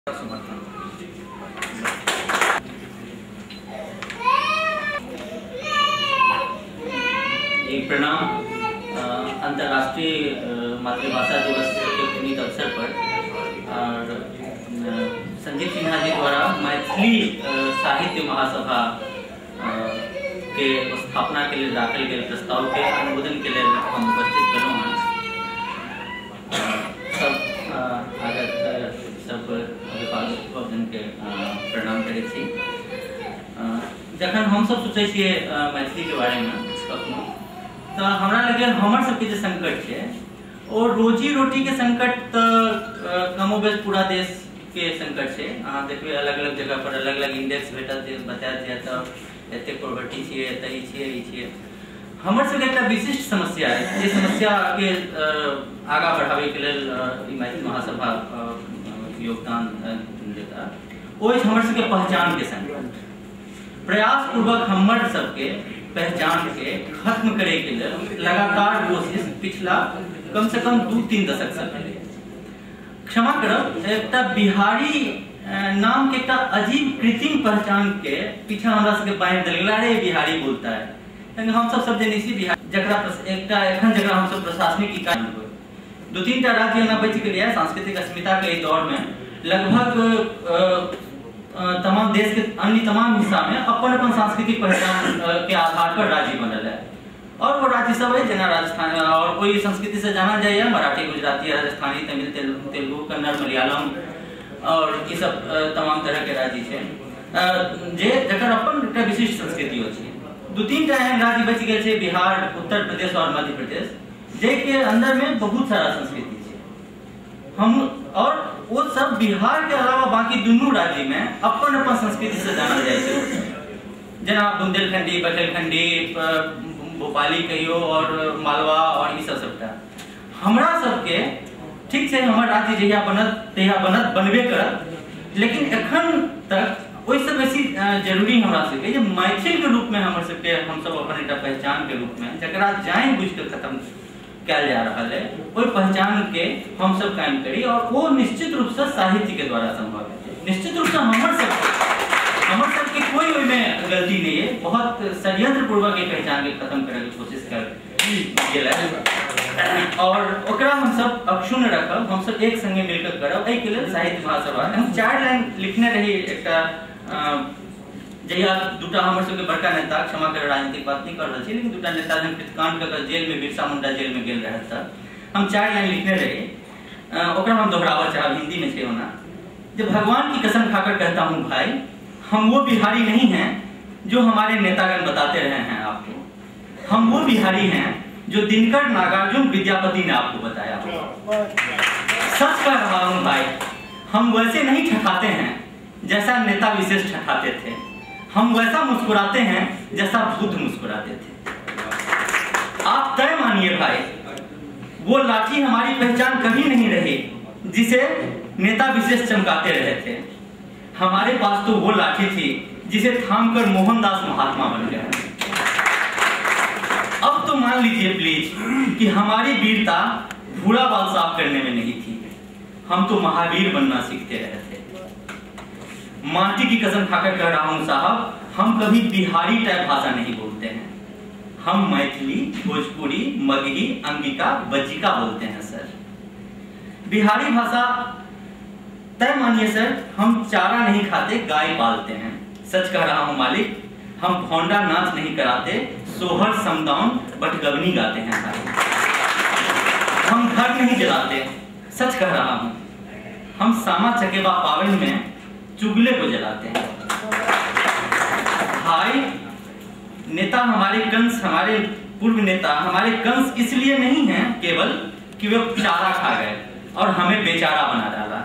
प्रणाम। अंतर्राष्ट्रीय मातृभाषा दिवस के पुनीत अवसर पर और संजीव सिन्हा जी द्वारा मैथिली साहित्य महासभा के स्थापना के लिए दाखिल गए प्रस्ताव के अनुमोदन के लिए हम उपस्थित करूँ हैं। सब आगत सब अभिभावक के प्रणाम करे छी। जखन हम सब सोचे छिए मैथिली के बारे में कखनो तो हमरा लगे हमर सबके जो संकट है और रोजी रोटी के संकट तो कमोबेश पूरा देश के संकट है। अहाँ देखबे अलग अलग जगह पर अलग अलग इंडेक्स भेटल बतायल जाए तो एते पॉवर्टी छिए एते ई छिए। हमर सबके एकटा विशिष्ट समस्या है। ये समस्या के आगा बढ़ावे के लिए मैथिली महासभा योगदान देता ओइ हमर सबके पहचान के संकट प्रयास पूर्वक हमर सबके पहचान के खत्म करे के लिए लगातार कोशिश पिछला कम से कम 2-3 दशक से पहले क्षमा करब एक बिहारी नाम के एक अजीब कृत्रिम पहचान के पीछे हमरा सबके बांध देला रे बिहारी बोलता है। हम सब जनिसी बिहार जकरा एकटा एखन जकरा हम सब प्रशासनिक इकाई 2-3 टा राज्य ना बच गेलिए सांस्कृतिक अस्मिता के दौर में लगभग तमाम देश के अन्य तमाम हिस्सा में अपन सांस्कृतिक पहचान के आधार पर राज्य बनल है और वो राज्य सब है जना राजस्थान और कोई संस्कृति से जाना जाए मराठी गुजराती राजस्थानी तमिल तेलुगु कन्नड़ मलयालम और ये सब तमाम तरह के राज्य है जे जकर अपन एकटा विशिष्ट संस्कृति होती है। 2-3 टा एहन राज्य बच गए थे बिहार उत्तर प्रदेश और मध्य प्रदेश जे के अंदर में बहुत सारा संस्कृति है। हम और वो सब बिहार के अलावा बाकी दोनों राज्य में अपन अपन संस्कृति से जानल जाए जना बुंदेलखंडी बघेलखंडी भोपाली कहियो और मालवा और ये सबटा हमरा सबके ठीक से हमर राज्य जहिया बनत बनबे करत लेकिन एखन तक ओइ से बेसी जरूरी हमरा सबके जे मैथिल के रूप में हमर सबके हम सब अपन एकटा पहचान के रूप में जकरा जान बुझ के खत्म कैल जा रहा है ओइ पहचान के हम सब कायम करी और वो निश्चित रूप से साहित्य के द्वारा संभव है। निश्चित रूप से हमर सबके कोई ओइ में गलती नहीं है। बहुत षड्यंत्र पूर्वक ये पहचान के खत्म करे की कोशिश कर गेला और ओकरा हम सब अक्षुण्ण रखब हम सब एक संगे मिलकर करब। एहि के लिए साहित्य महासभा हम 4 लाइन लिखने रही एकटा जहिया दूटा हमर सबके बड़का नेता क्षमा कर राजनीतिक बात नहीं कर रहे थे लेकिन दूटा नेता जन कृतकांड कर जेल में बिरसा मुंडा जेल में गेल रहे था हम 4 लाइन लिखने रहे ओकरा हम दोहरावा चाहब हिंदी में छे होना जब भगवान की कसम खाकर कहता हूं भाई हम वो बिहारी नहीं हैं जो हमारे नेतागण बताते रहे हैं आपको। हम वो बिहारी हैं जो दिनकर नागार्जुन विद्यापति ने आपको बताया। सच कह रहा हूं भाई हम वैसे नहीं ठठाते हैं जैसा नेता विशेष ठठाते थे। हम वैसा मुस्कुराते हैं जैसा बुद्ध मुस्कुराते थे। आप तय मानिए भाई वो लाठी हमारी पहचान कभी नहीं रही जिसे नेता विशेष चमकाते रहे थे। हमारे पास तो वो लाठी थी जिसे थामकर मोहनदास महात्मा बन गया। अब तो मान लीजिए प्लीज कि हमारी वीरता भूरा बाल साफ करने में नहीं थी। हम तो महावीर बनना सीखते रहे थे। माटी की कसम खाकर कह रहा हूं साहब हम कभी बिहारी टाइप भाषा नहीं बोलते हैं। हम मैथिली भोजपुरी मगही अंगिका बज्जिका बोलते हैं सर। बिहारी भाषा तय मानिए सर हम चारा नहीं खाते गाय पालते हैं। सच कह रहा हूं मालिक हम भौंडा नाच नहीं कराते सोहर समदाउन बटगवनी गाते हैं सर। हम घर नहीं जलाते सच कह रहा हूं हम सामा चकेवा पावन में चुगले को जलाते हैं। भाई नेता हमारे कंस हमारे पूर्व नेता हमारे कंस इसलिए नहीं हैं केवल कि वे चारा खा गए और हमें बेचारा बना डाला।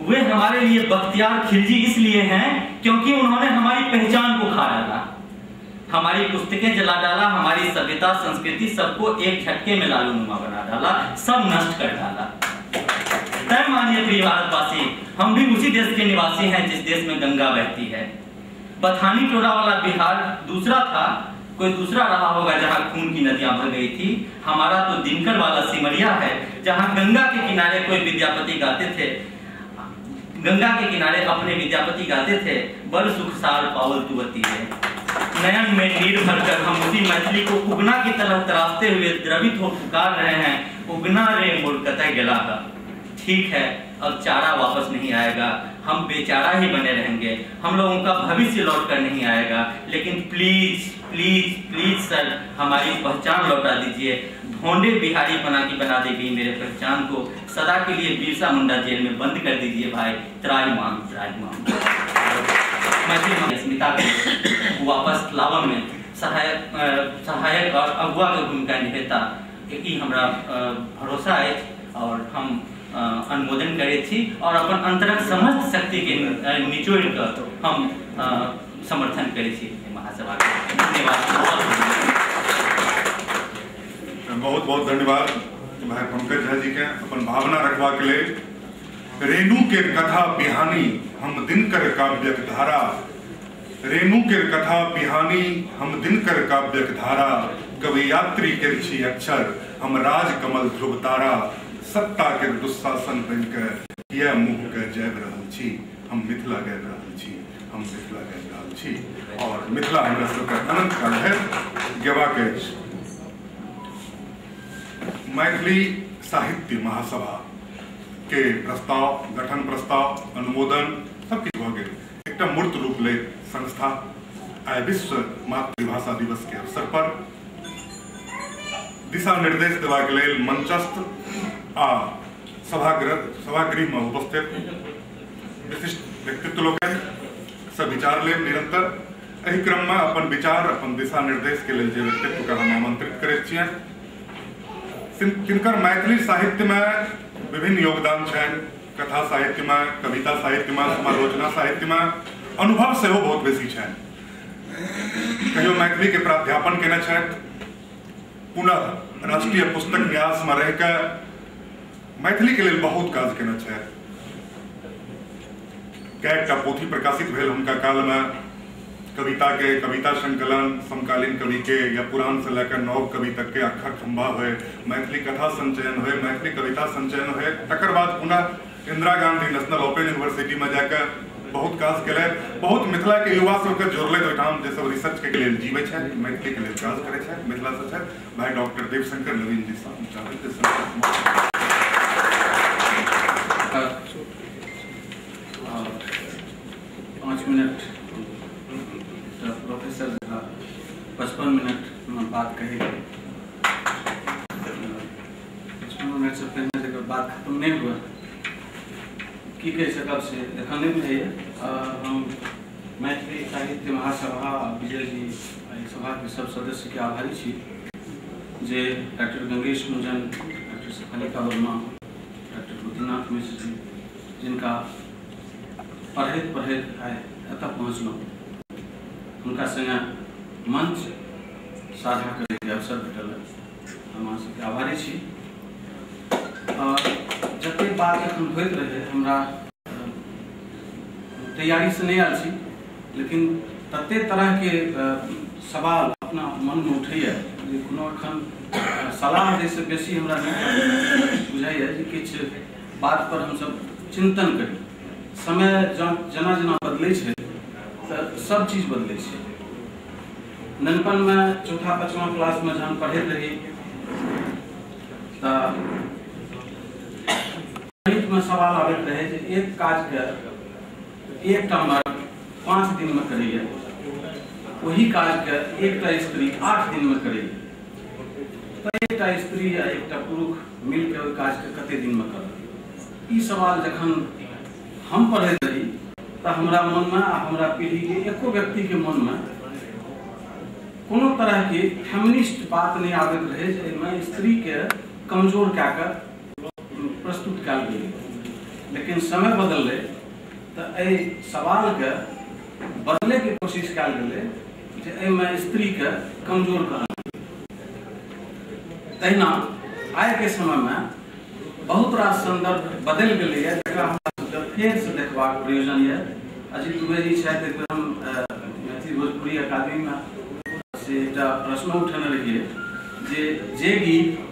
वे हमारे लिए बख्तियार खिलजी इसलिए हैं क्योंकि उन्होंने हमारी पहचान को खा डाला। हमारी पुस्तकें जला डाला हमारी सभ्यता संस्कृति सबको एक झटके में लालूनुमा बना डाला सब नष्ट कर डाला। तय मानिए प्रिय भारतवासी हम भी उसी देश के निवासी हैं जिस देश में गंगा बहती है। बथानी टोला वाला बिहार दूसरा था कोई दूसरा रहा होगा जहां खून की नदियां बह गई थी। हमारा तो दिनकर वाला सिमरिया है जहां गंगा के किनारे कोई विद्यापति गाते थे गंगा के किनारे अपने विद्यापति गाते थे, बल सुख सार पावल तुवती है। नयन में नीर भरकर हम उसी मैथिली को उगना की तरफ तराशते हुए द्रवित हो पुकार रहे हैं, उगना रे मुल्कतः गेला का। ठीक है, अब चारा वापस नहीं आएगा, हम बेचारा ही बने रहेंगे, हम लोगों का भविष्य लौट कर नहीं आएगा। लेकिन प्लीज प्लीज प्लीज सर, हमारी पहचान लौटा दीजिए। भोंडे बिहारी बना दी गई मेरे पहचान को सदा के लिए बिरसा मुंडा जेल में बंद कर दीजिए भाई। त्राहिमाम मैथिली अस्मिता को वापस लावा में सहायक और अगुआ के भूमिका निभेता एक हमरा भरोसा है और हम अनुमोदन करे छी और अपन अंतरक समस्त शक्ति के निचोड़ कर हम समर्थन करे छी महासभा के। धन्यवाद, बहुत बहुत धन्यवाद भाई पंकज झा जी के अपन भावना रखवा के लिए। रेणु के कथा बिहानी हम दिनकर काव्यक धारा, रेणु के कथा बिहानी हम दिनकर काव्यक धारा, कवि यात्री के छी अक्षर हम राज कमल ध्रुव तारा, सत्ता के दुस्शासन बन के यह मुख के जैब रहल छी, हम मिथिला गाबि रहल छी, हम मिथिला गाबि रहल छी और मिथिला हमरा सबके अनंत काल है गेबाक अछि। मैथिली साहित्य महासभा के प्रस्ताव, गठन प्रस्ताव, अनुमोदन सब किछु भ गेल। एकटा मूर्त रूप ले संस्था आइ विश्व मातृभाषा दिवस के अवसर पर दिशा निर्देश देबाक लेल मंचस्थ आ सभागृह में उपस्थित विशिष्ट व्यक्तित्व लोकनि से विचार लेब निरंतर। एहि क्रम में अपन विचार, अपन दिशा निर्देश के लेल जे व्यक्तित्व के हम आमंत्रित करैत छियनि, तिनकर मैथिली साहित्य में विभिन्न योगदान छनि। कथा साहित्य में, कविता साहित्य में, समालोचना साहित्य में अनुभव से बहुत बेसी छनि। कहियो मैथिली के प्राध्यापन केने छथि, पुनः राष्ट्रीय पुस्तक न्यास में रह के मैथिली के लिए बहुत काज केने छथि। कएकटा पोथी प्रकाशित भेल हुनका काल में, कविता संकलन, समकालीन कवि के या पुराण से लेकर नव कवि तक के अखा खंभा हुए, मैथिली कथा संचयन हुए, मैथिली कविता संचयन हुए। तकर बाद पुनः Indira Gandhi national open university में जाकर बहुत काज केले, बहुत मिथिला के युवा सबके जोड़ले, ओहिठाम जे सब रिसर्च के लेल जीवे छै, मैथिली के लेल काज करे छै, मिथिला से छै। भाई डॉक्टर देवशंकर नवीन जी साहब 5 मिनट प्रोफेसर 55 मिनट में बात कही, 55 मिनट से पहले जब बात खत्म नहीं हुआ की कह सकब से एखन नहीं है। हम मैथिली साहित्य महासभा विजय जी सभा के सब सदस्य के आभारी छी जे doctor Gangesh Munjan, doctor Safalika Verma, doctor Rudranath Mishra ji, जिनका पढ़ैत आइ एतऽ पहुँचलहुँ, हुनका संगे मंच साझा करे के अवसर भेटल है। हम अहाँ सबके आभारी छी। और जते बात एखन होइत रहे, हमरा तैयारी से नहीं आयल छी, लेकिन तते तरह के सवाल अपना मन में उठैया जे कोनो एखन सलाह दै से बेसी हमरा बुझाइया जे किछु बात पर हम सब चिंतन करी। समय जना जना बदलै छै तऽ सब चीज बदलै छै। ननपन में चौथा पांचवा क्लास में जहन पढ़ैत रही तऽ गणित में सवाल आबैत रहे जे एक काज के एकटा मर्द 5 दिन में करैया, वही काज के एकटा स्त्री 8 दिन में करैया, तऽ एकटा स्त्री या एकटा पुरुष मिल के ओहि काज के कते दिन में करत। ई सवाल जखन हम पढ़ैत रही तऽ हमरा मन में आ हमरा पीढ़ी के एको व्यक्ति के मन में कोनो तरह के फेमिनिस्ट बात नहीं आबैत रहे जे एहिमे स्त्री के कमजोर कए कऽ प्रस्तुत कयल गेलै। लेकिन समय बदललै तऽ एहि सवाल के बदले के कोशिश कयल गेलै जे एहिमे स्त्री के कमजोर कहल। तहिना आइ के समय में बहुत रास संदर्भ बदलि गेलै है, जकरा हमरा सबके फेर से देखबाक प्रयोजन है। अजीत दुबे जी छथि, एक बेर हम मैथिली भोजपुरी अकादमी में से एकटा प्रश्न उठेने रहिए जे गीत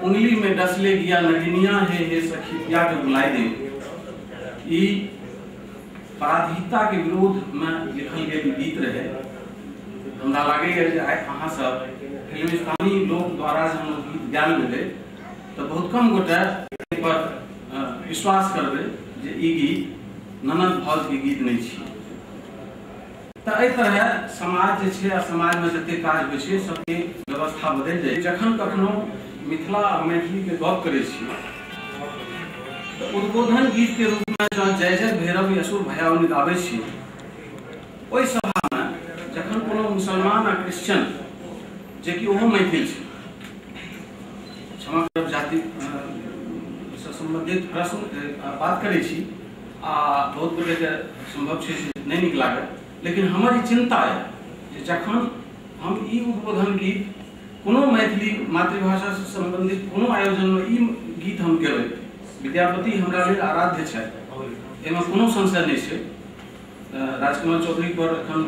उंगली में डसले गिया नगिनिया हे सखी पिया के बुलाई दे, ई पराधीनता के विरोध में लिखल गेल गीत रहे। हमरा लागैए जे आइ अहाँ सब फिल्मिस्तानी लोक द्वारा जे हम गीत गायल गेलै तऽ बहुत कम गोटे एहि पर विश्वास करबै जे ई गीत ननद भौज के गीत नहीं छी। तऽ एहि तरह समाज जे छै आ समाज में जते काज होइ छै सबके व्यवस्था बदलि जाइ। जखन कखनो मिथिला आ मैथिली के गप करै छी तऽ उद्बोधन गीत के रूप में जय जय भैरव असुर भयावनी गाबै छी, ओहि सभा में जखन कोनो मुसलमान आ क्रिश्चियन जे कि ओहो मैथिल छै, क्षमा करब जाति से संबंधित प्रश्न बात करै छी आ बहुत गोटे के संभव छै नहीं नीक लागत, लेकिन हमर ई चिंता है जे जखन हम ई उद्बोधन गीत कोनो मैथिली मातृभाषा से संबंधित कोनो आयोजन में ई गीत हम गेबै, विद्यापति हमरा लेल आराध्य छै, एहिमे कोनो संशय नहीं छै। राजकुमार चौधरी पर एखन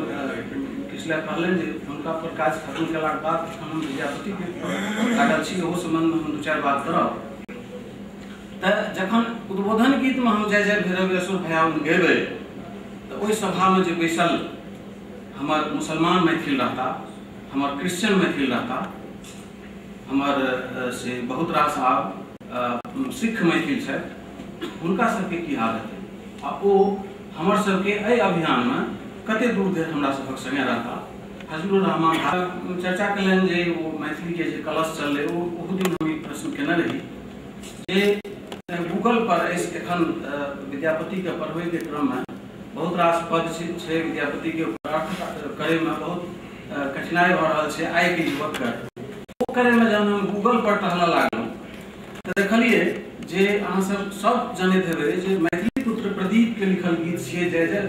किछु लए कहलनि जे हुनका पर काज खत्म केलाक बाद एखन हम विद्यापति के लागल छी, ओहो संबंध में हम दू चारि बात करब। तऽ जखन उद्बोधन गीत में हम जय जय भैरव असुर भयावनी गेबै तऽ ओहि सभा में जे बैसल हमर मुसलमान मैथिल रहता, हमर क्रिश्चियन मैथिल रहता, हमर से बहुत रास आब सिख मैथिल छै, हुनका सबके की हाल हेतै आ ओ हमर सबके एहि अभियान में कते दूर धरि हमरा सबक संगे रहता। फजलुर रहमान चर्चा कयलनि जे ओ मैथिली के जे कलश चललै ओहो दिन हम ई प्रश्न केने रही जे गूगल पर एखन विद्यापति के पढ़बै के क्रम में बहुत रास पद छै, विद्यापति के अर्थ करे में बहुत कठिनाई भऽ रहल छै आइ के युवक के, ओ करे में जब हम गूगल पर टहलऽ लागलहुँ तऽ देखलियै जे अहाँ सब जानैत हेबै जे मैथिली पुत्र प्रदीप के लिखल गीत छियै जय जय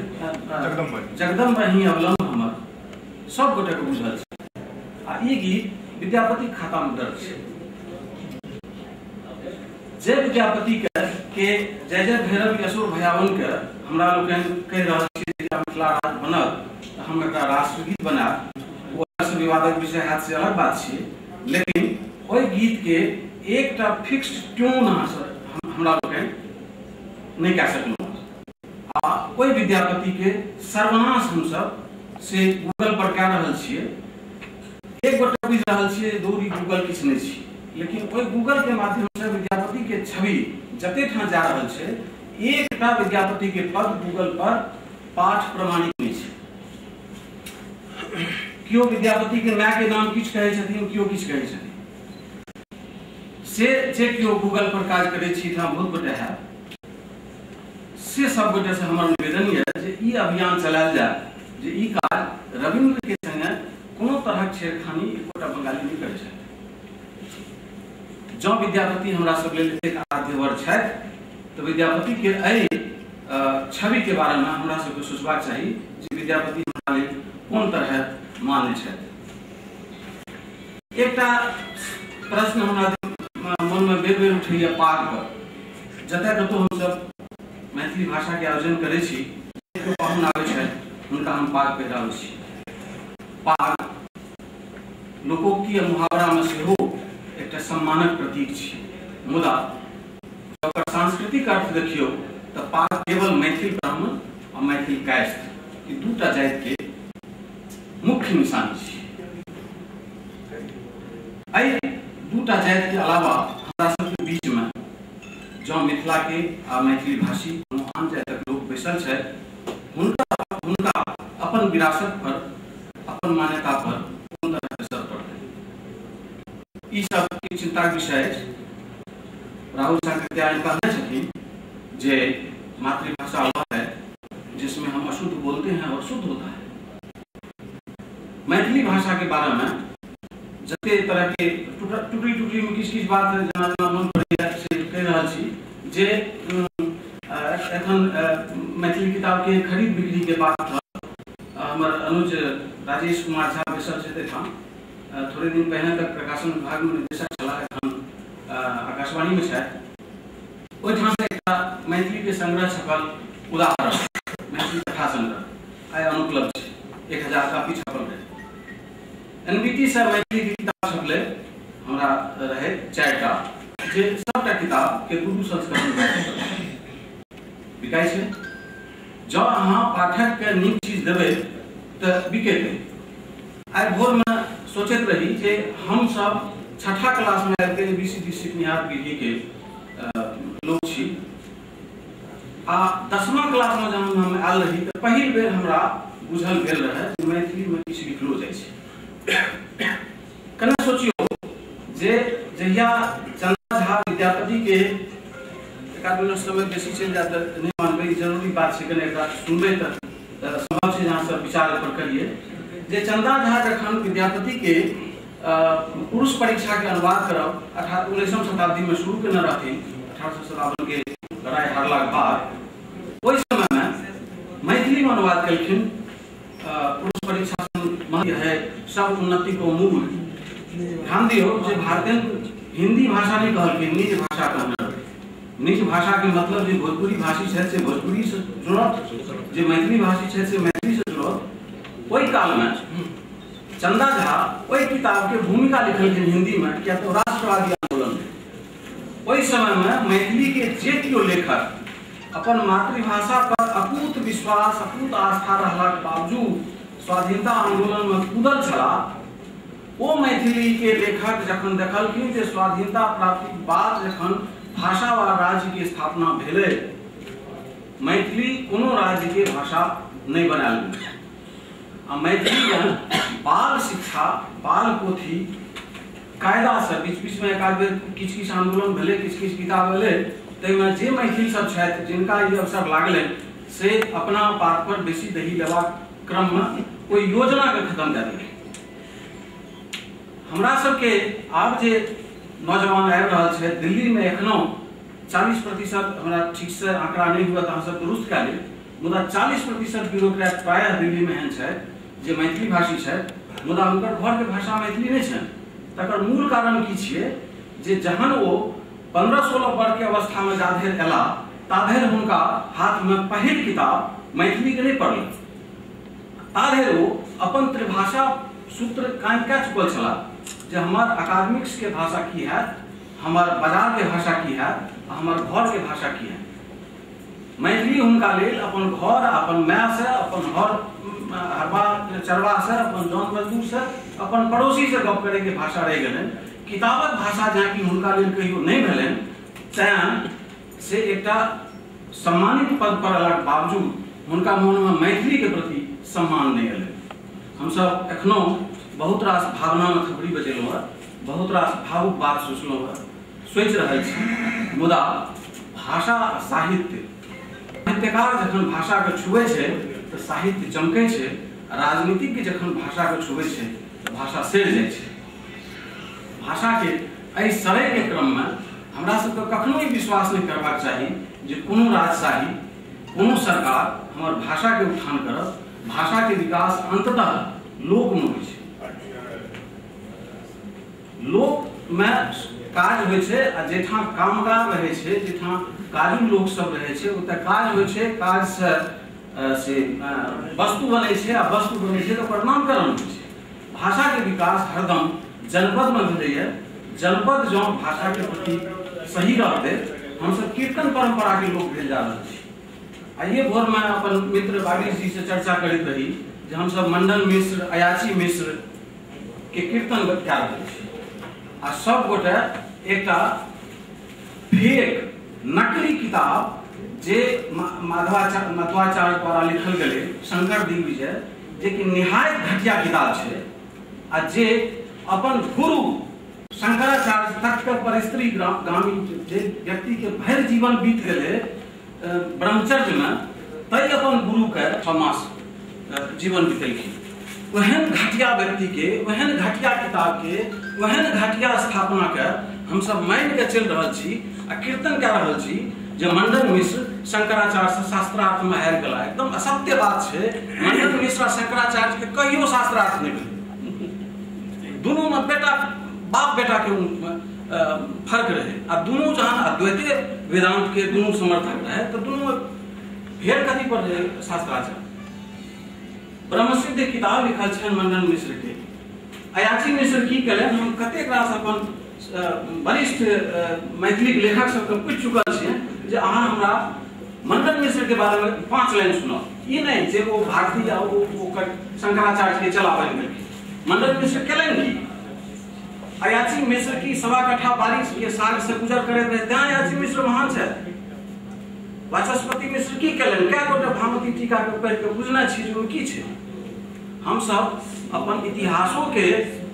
जगदम्बा ही अवलंब हमर, सब गोटे के बुझल छै आ ई गीत विद्यापति खाता में दर्ज छै। जे विद्यापति के जय जय भैरव असुर भयावन के हमरा लोकनि कहि रहल छी जे मिथिला राज बनत तऽ हम एकटा राष्ट्रगीत बनायब, ओ विवादक विषय हैत से अलग बात छियै, लेकिन ओहि गीत के एकटा फिक्स्ड ट्यून हमरा लोकनि नहीं कए सकलहुँ आ ओहि विद्यापति के सर्वनाश हमसब से गूगल पर कए रहल छियै। एक गोटे बुझि रहल छियै दूर गूगल किछु नहीं छी, लेकिन ओहि गूगल के माध्यम से विद्यापति के छवि जते ठाम जा रहल छै, एकटा विद्यापति के पद गूगल पर पाठ प्रमाणित नहीं छै। कियो विद्यापति के माय के नाम किछु कहै छथिन, कियो किछु कहै छथिन, से जे कियो गूगल पर काज करै छी ठाम बहुत गोटे है, से सब गोटे से हमर निवेदन है जे ई अभियान चलायल जाए जे ई काज रविंद्र के संगे कोनो तरहक छेड़खानी एकोटा बंगाली नहीं करै छै। जँ विद्यापति हमरा सब लेल एतेक आराध्यवर छथि तऽ विद्यापति के एहि छवि के बारे में हमरा सबके सोचबाक चाही जे विद्यापति हमरा लेल कोन तरह मानै छथि। एकटा प्रश्न हमरा मन में बेर बेर उठैया पाग पर, जतय कतौ हमसब मैथिली भाषा के आयोजन करै छी, पाहुन आबै छथि हुनका हम पाग पहिराबै छी। पाग लोकोक्ति आ मुहावरा में सेहो एकटा सम्मानक प्रतीक छै, मुदा ओकर सांस्कृतिक अर्थ देखियौ तऽ पाग केवल मैथिल ब्राह्मण आ मैथिल कायस्थ ई दूटा जाति के मुख्य निशानी छै। एहि दूटा जाति के अलावा हमरा सबके बीच में जँ मिथिला के आ मैथिली भाषी कोनो आन जातिक लोक बैसल छथि, हुनका अपन विरासत पर, अपन मान्यता पर कोन तरह के असर पड़तै, ई सब के चिंता के विषय अछि। राहुल सांकृत्यायन कहने छथिन जे मातृभाषा वह है जिसमें हम अशुद्ध बोलते हैं और शुद्ध होता है। मैथिली भाषा के बारे में जते तरह के टुकड़ी टुकड़ी में किछ बात जेना मन पड़ैया से कहि रहल छी जे एखन मैथिली किताब के खरीद बिक्री के बात हमर अनुज राजेश कुमार झा बैसल छथि एहिठाम, थोड़े दिन पहले तक प्रकाशन विभाग में निदेशक छलाह, एखन आकाशवाणी में छथि। ओहिठाम से एकटा मैथिली के संग्रह छपल उदाहरण मैथिली कथा संग्रह आइ अनुपलब्ध छै, 1000 कापी छपल रहे। एनबीटी से मैथिली के किताब छपले हमरा रहे 4टा, जे सबटा किताब के 2 संस्करण बिकाई छे। जँ अहाँ पाठक के नीक चीज देबै तऽ बिकेतै। आइ भोर में सोचैत रही जे हम सब 6ठा क्लास में आबि के ABCD सीखनिहार पीढ़ी के लोग छी, आ 10मा क्लास में जब हम आयल रही तऽ पहिल बेर हमरा बुझल गेल रहे जे मैथिली में किछु लिखलो जाइ छै। कने सोचियो जे जहिया चंदा झा विद्यापति के एकाध समय बेसी चलि जाए तऽ नहीं मानबै, जरूरी बात छै, कने एकरा सुनबै तऽ संभव छै जहाँ सब विचार पर करिए जे चंदा झा जखन विद्यापति के पुरुष परीक्षा के अनुवाद करब 19वीं शताब्दी में शुरू केने रहथिन, 1857 के लड़ाई हारलाक बाद ओहि समय में मैथिली में अनुवाद केलखिन। पुरुष परीक्षा है सब उन्नति को मूल। ध्यान दियो जे भारतीय हिंदी भाषा नहीं कहलखिन, निज भाषा कहने। निज भाषा के मतलब जे भोजपुरी भाषी छथि से भोजपुरी से जुड़त, जे मैथिली भाषी छथि से मैथिली से जुड़त। ओहि काल में चंदा झा ओहि किताब के भूमिका लिखलखिन हिंदी में, क्या तो राष्ट्रवादी आंदोलन में। ओहि समय में मैथिली के जे कियो लेखक अपन मातृभाषा पर अकूत विश्वास, अकूत आस्था रहलाक बावजूद स्वाधीनता आंदोलन में कूदल छला, ओ मैथिली के लेखक जखन देखलखिन जे स्वाधीनता प्राप्ति बाद जखन भाषा व राज्य की स्थापना भेलै, मैथिली कोनो राज्य के भाषा नहीं बनायल गेलै। आ मैथिली में बाल शिक्षा, बाल पोथी कायदा से बीच में एकाध बेर किछु आंदोलन भेलै, किछु किताब भेलै, ताहिमे जे मैथिल सब छथि जिनका ई अवसर लागलै से अपना बात पर बेसी दही लेबाक क्रम में कोई योजना के खत्म कऽ देलकै। हमरा सबके आब जे नौजवान आबि रहल छै, दिल्ली में एखनो 40%, हमरा ठीक से आंकड़ा नहीं हुआ तो अहाँ सब दुरुस्त कऽ लेब, मुदा 40% ब्यूरोक्रेट प्रायः दिल्ली में एहन छै जे मैथिली भाषी छै, मुदा हुनकर घर के भाषा मैथिली नहीं छै। तकर मूल कारण की छियै जे जहन ओ 15-16 वर्ष के अवस्था में जाधरि एला ताधरि हुनका हाथ में पहिल किताब मैथिली के नहीं पढ़ल, ताधरि ओ अपन त्रिभाषा सूत्र कायम कऽ चुकल छला जे हमर अकादमिक्स के भाषा की है, हमर बाजार के भाषा की है, हमर घर के भाषा की है। मैथिली हुनका लेल अपन घर, अपन माय से, अपन हर हरबा चरवा से, अपन जौन मजदूर से, अपन पड़ोसी से गप करे के भाषा रह गेलै। किताबक भाषा जहाँकि हुनका लेल कहियो नहीं भेलनि, तैं से एकटा सम्मानित पद पर अयलाक बावजूद हुनका मन में मैथिली के प्रति सम्मान नहीं एलै। हमसब एखनो बहुत रास भावना में थपड़ी बजेलहुँ है, बहुत रास भावुक बात सोचलहुँ है, सोचि रहल छी, मुदा भाषा साहित्य, साहित्यकार जखन भाषा के छुए छै तो साहित्य चमकै छै, राजनीतिज्ञ जखन भाषा के छुए छै तो भाषा सड़ि जाइ छै। भाषा के एहि सड़ै के क्रम में हमरा सबके कखनो ही विश्वास नहीं करबाक चाही जे कोनो राजशाही, कोनो सरकार हमर भाषा के उत्थान करत। भाषा के विकास अंततः लोक में होइ छै। लोक में काज होइ छै, आ जेठां कामगार रहै छै, जेठां काजू लोक सब रहै छै, ओतऽ काज होइ छै, काज से वस्तु बनै छै, आ वस्तु बनै छै तऽ ओकर नामकरण होइ छै। भाषा के विकास हरदम जनपद में भेलैए। जनपद जँ भाषा के प्रति सही रहतै, हमसब कीर्तन परंपरा के लोक भेल जा रहल छी। आइए भोर में अपन मित्र बागेश जी से चर्चा करैत रही जे हमसब मंडन मिश्र, अयाची मिश्र के कीर्तन कऽ रहल छी, आ सब गोटे एकटा फेक नकली किताब जे मध्वाचार्य द्वारा लिखल गेलै, शंकर दिग्विजय, जे कि निहायत घटिया किताब छै, आ जे अपन गुरु शंकराचार्य तक के परिस्त्री गामी जे व्यक्ति के भरि जीवन बीत गेलै ब्रह्मचर्य में, तै अपन गुरु के 6 मास जीवन बितेलखिन। वहन घटिया व्यक्ति के, वहन घटिया किताब के, वहन घटिया स्थापना के हम सब मान के चल रहल छी, आ कीर्तन कऽ रहल छी जे मंडन मिश्र शंकराचार्य से शास्त्रार्थ में आबि गेला। एकदम असत्य बात छै। मंडन मिश्र शंकराचार्य के कहियो शास्त्रार्थ नहीं भेलै। दोनों में बेटा बाप बेटा के फर्क रहे, आ दोनों जहां अद्वैतीय वेदांत के दोनों समर्थक रहे तो दोनों भेड़ कथी पर शास्त्राचार्य। ब्रह्मसिद्ध किताब लिखल छनि मंडन मिश्र के। अयाची मिश्र की करें, हम कतेक रास अपन वरिष्ठ मैथिली लेखक सबके पूछि चुकल छियै जे अहाँ हमरा मंडन मिश्र के बारे में 5 लाइन सुनो। ये नहीं जे वो भारतीय वो शंकराचार्य के चला बन गए। मंडन मिश्र केलन की अयाची मिश्र की 1.25 कट्ठा बारिश के साग से गुजर करे रहे त्या अयाची मिश्र महान है। वाचस्पति मिश्र की केलन क्या गोटे भामती टीका के पढ़ के बुझना छी की छे। हम सब अपन इतिहासों के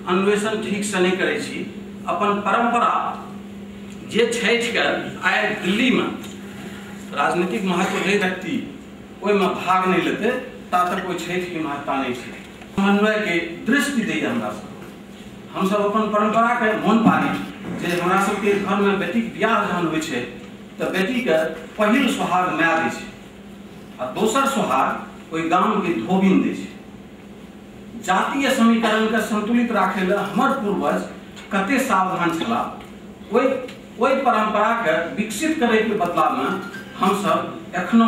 अन्वेषण ठीक से नहीं करे छी। अपन परंपरा जे छठ के आए दिल्ली में राजनीतिक महत्व दे व्यक्ति ओहि में भाग नहीं लेते ता तक कोई छठ की महत्ता नहीं है। समन्वय के दृष्टि दै हमरा सब। हम सब अपन परंपरा के मोन पाली जे हमरा सब के घर में बेटी के बियाह जहन होइ छै त बेटी के पहिल सुहाग माय दै छै आ दोसर सुहाग ओहि गाम के धोबिन दै छै। जातीय समीकरण के संतुलित राखे ले हमर पूर्वज कते सावधान छला। ओहि परंपरा के विकसित करे के बदला में हम सब एखनो